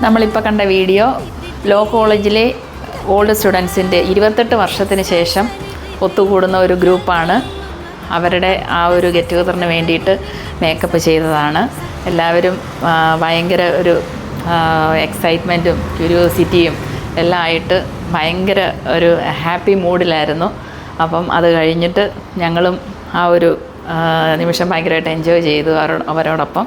നമ്മളിപ്പോൾ കണ്ട video law കോളേജിലെ ഓൾഡ് സ്റ്റുഡൻസിൻ്റെ 28 വർഷത്തിന് ശേഷം ഒത്തുകൂടുന്ന ഒരു ഗ്രൂപ്പാണ്. അവരുടെ ആ ഒരു ഗെറ്റ് ടുഗദറിന് വേണ്ടിയിട്ട് മേക്കപ്പ് ചെയ്തതാണ്. എല്ലാവരും ഭയങ്കര ഒരു എക്സൈറ്റ്മെൻറ്റും ക്യൂരിയോസിറ്റിയും എല്ലാം ആയിട്ട് ഭയങ്കര ഒരു ഹാപ്പി മൂഡിലായിരുന്നു. അപ്പം അത് കഴിഞ്ഞിട്ട് ഞങ്ങളും ആ ഒരു നിമിഷം ഭയങ്കരമായിട്ട് എൻജോയ് ചെയ്തു അവരോടൊപ്പം.